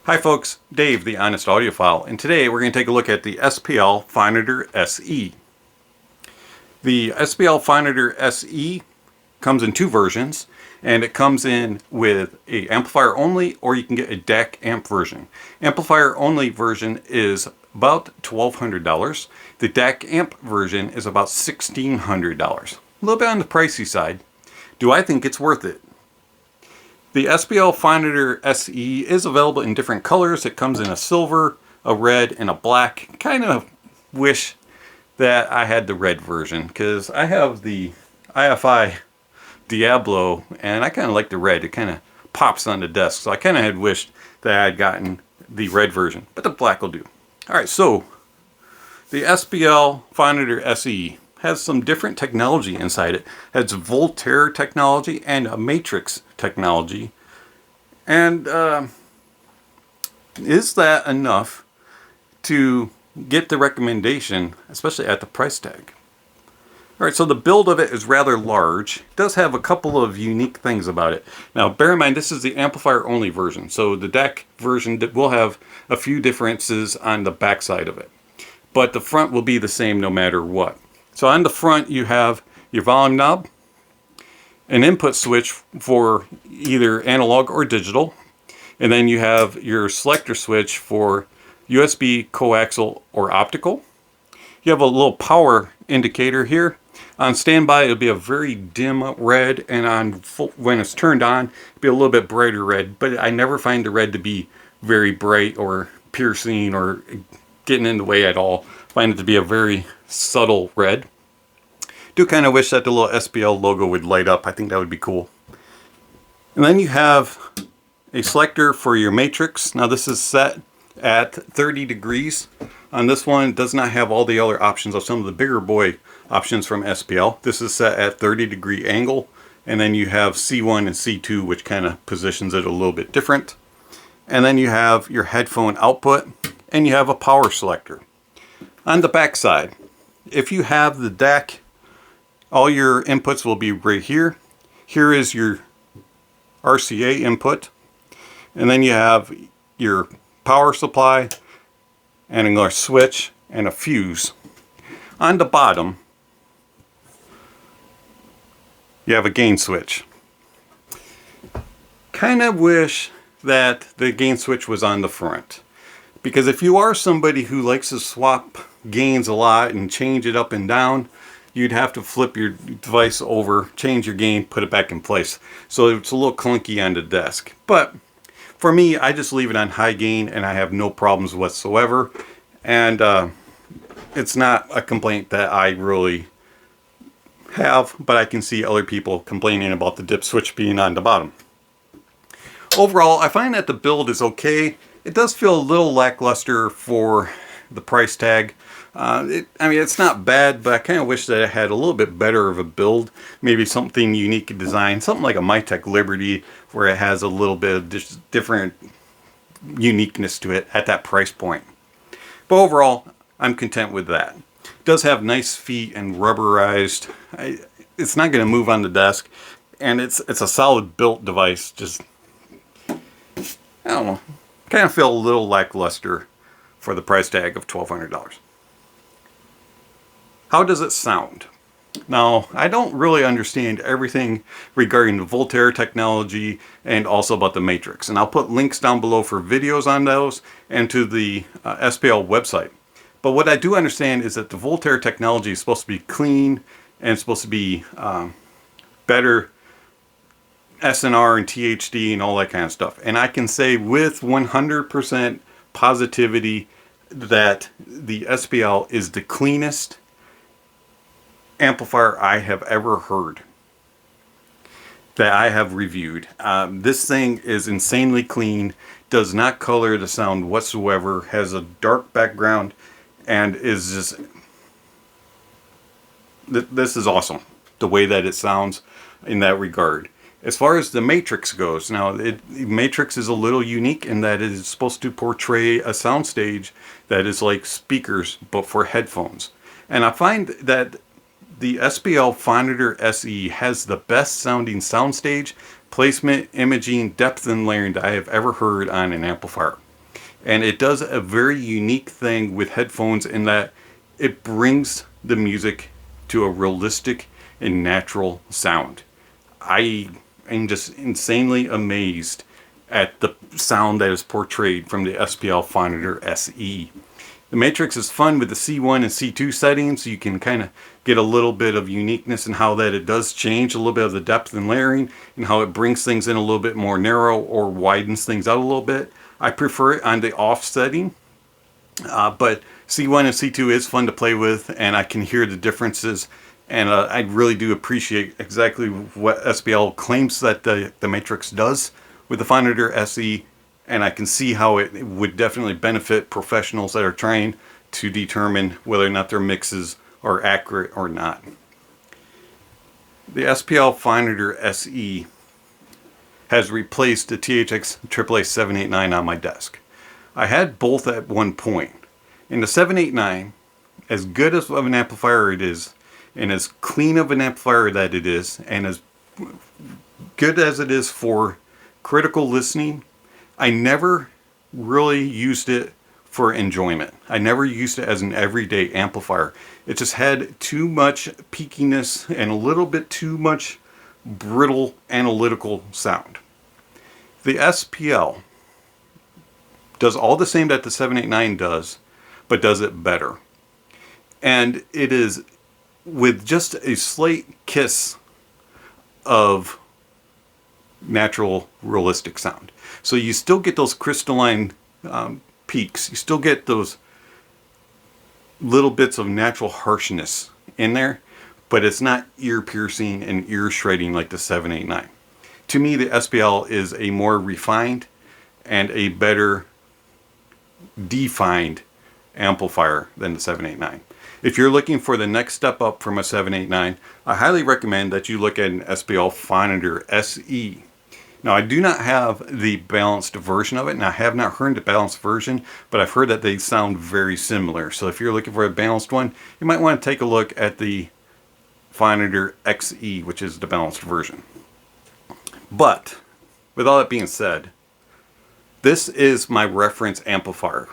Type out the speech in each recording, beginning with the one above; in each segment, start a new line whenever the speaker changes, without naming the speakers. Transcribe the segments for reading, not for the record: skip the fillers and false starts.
Hi folks, Dave the Honest Audiophile, and today we're going to take a look at the SPL Phonitor SE. The SPL Phonitor SE comes in two versions, and it comes in with a amplifier only, or you can get a DAC amp version. Amplifier only version is about $1,200. The DAC amp version is about $1,600. A little bit on the pricey side. Do I think it's worth it? The SPL Phonitor SE is available in different colors. It comes in a silver, a red, and a black. Kind of wish that I had the red version because I have the IFI Diablo and I kind of like the red. It kind of pops on the desk. So I kind of had wished that I had gotten the red version, but the black will do. Alright, so the SPL Phonitor SE has some different technology inside it. It has Voltaire technology and a matrix technology. And is that enough to get the recommendation, especially at the price tag? Alright, so the build of it is rather large. It does have a couple of unique things about it. Now, bear in mind, this is the amplifier only version. So the DAC version will have a few differences on the back side of it. But the front will be the same no matter what. So on the front you have your volume knob, an input switch for either analog or digital, and then you have your selector switch for USB, coaxial, or optical. You have a little power indicator here. On standby it'll be a very dim red, and on when it's turned on it'll be a little bit brighter red, but I never find the red to be very bright or piercing or getting in the way at all. I find it to be a very subtle red. Do kind of wish that the little SPL logo would light up. I think that would be cool. And then you have a selector for your matrix. Now this is set at 30 degrees. On this one, it does not have all the other options of some of the bigger boy options from SPL. This is set at 30-degree angle. And then you have C1 and C2, which kind of positions it a little bit different. And then you have your headphone output, and you have a power selector. On the back side, if you have the DAC, all your inputs will be right here. Here is your RCA input, and then you have your power supply and a switch and a fuse. On the bottom, you have a gain switch. Kind of wish that the gain switch was on the front, because if you are somebody who likes to swap gains a lot and change it up and down, you'd have to flip your device over, change your gain, put it back in place. So it's a little clunky on the desk. But for me, I just leave it on high gain and I have no problems whatsoever. And it's not a complaint that I really have, but I can see other people complaining about the dip switch being on the bottom. Overall, I find that the build is okay. It does feel a little lackluster for the price tag. I mean, it's not bad, but I kind of wish that it had a little bit better of a build. Maybe something unique in design, something like a Mytek Liberty, where it has a little bit of different uniqueness to it at that price point. But overall, I'm content with that. It does have nice feet and rubberized. It's not going to move on the desk, and it's a solid built device. Just, I don't know, kind of feel a little lackluster for the price tag of $1,200. How does it sound? Now, I don't really understand everything regarding the Voltaire technology and also about the matrix. And I'll put links down below for videos on those and to the SPL website. But what I do understand is that the Voltaire technology is supposed to be clean and it's supposed to be better SNR and THD and all that kind of stuff. And I can say with 100% positivity that the SPL is the cleanest amplifier I have ever heard, that I have reviewed. This thing is insanely clean, does not color the sound whatsoever, has a dark background, and is just, this is awesome, the way that it sounds in that regard. As far as the matrix goes, now matrix is a little unique in that it is supposed to portray a soundstage that is like speakers but for headphones. And I find that the SPL Phonitor SE has the best sounding soundstage, placement, imaging, depth, and layering that I have ever heard on an amplifier. And it does a very unique thing with headphones in that it brings the music to a realistic and natural sound. I am just insanely amazed at the sound that is portrayed from the SPL Phonitor SE. The Matrix is fun with the C1 and C2 settings, so you can kind of get a little bit of uniqueness in how that it does change a little bit of the depth and layering, and how it brings things in a little bit more narrow or widens things out a little bit. I prefer it on the off setting, but C1 and C2 is fun to play with, and I can hear the differences, and I really do appreciate exactly what SPL claims that the Matrix does with the Phonitor SE, and I can see how it would definitely benefit professionals that are trying to determine whether or not their mixes are accurate or not. The SPL Phonitor SE has replaced the THX AAA 789 on my desk. I had both at one point. And the 789, as good as of an amplifier it is, and as clean of an amplifier that it is, and as good as it is for critical listening, I never really used it for enjoyment. I never used it as an everyday amplifier. It just had too much peakiness and a little bit too much brittle analytical sound. The SPL does all the same that the 789 does, but does it better. And it is with just a slight kiss of natural, realistic sound. So you still get those crystalline peaks. You still get those little bits of natural harshness in there, but it's not ear piercing and ear shredding like the 789. To me, the SPL is a more refined and a better defined amplifier than the 789. If you're looking for the next step up from a 789, I highly recommend that you look at an SPL Phonitor SE. Now, I do not have the balanced version of it, and I have not heard the balanced version, but I've heard that they sound very similar. So if you're looking for a balanced one, you might want to take a look at the Phonitor XE, which is the balanced version. But with all that being said, this is my reference amplifier.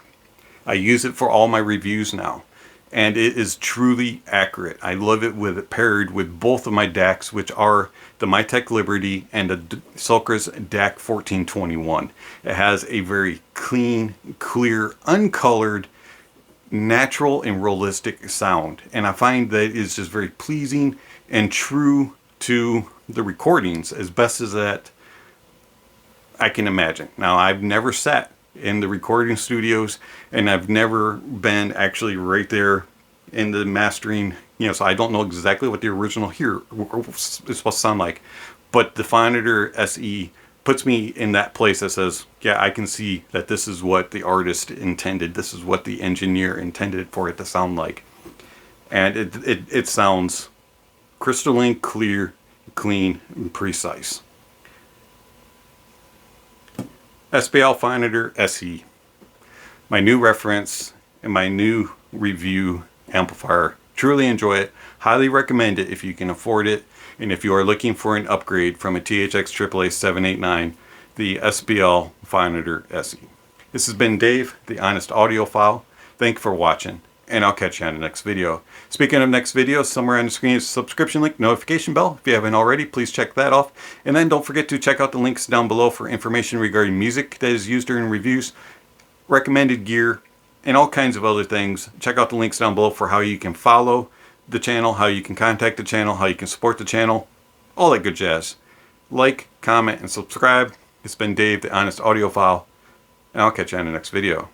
I use it for all my reviews now, and it is truly accurate. I love it with it paired with both of my DACs, which are the Mytek Liberty and the Sulker's DAC 1421. It has a very clean, clear, uncolored, natural, and realistic sound, and I find that it's just very pleasing and true to the recordings as best as that I can imagine. Now, I've never sat in the recording studios, and I've never been actually right there in the mastering, so I don't know exactly what the original here is supposed to sound like. But the Phonitor SE puts me in that place that says, yeah, I can see that this is what the artist intended. This is what the engineer intended for it to sound like. And it sounds crystalline, clear, clean, and precise. SPL Phonitor SE, my new reference and my new review amplifier. Truly enjoy it. Highly recommend it if you can afford it. And if you are looking for an upgrade from a THX AAA 789, the SPL Phonitor SE. This has been Dave, the Honest Audiophile. Thank you for watching, and I'll catch you on the next video. Speaking of next video, somewhere on the screen is a subscription link, notification bell. If you haven't already, please check that off. And then don't forget to check out the links down below for information regarding music that is used during reviews, recommended gear, and all kinds of other things. Check out the links down below for how you can follow the channel, how you can contact the channel, how you can support the channel, all that good jazz. Like, comment, and subscribe. It's been Dave, the Honest Audiophile, and I'll catch you on the next video.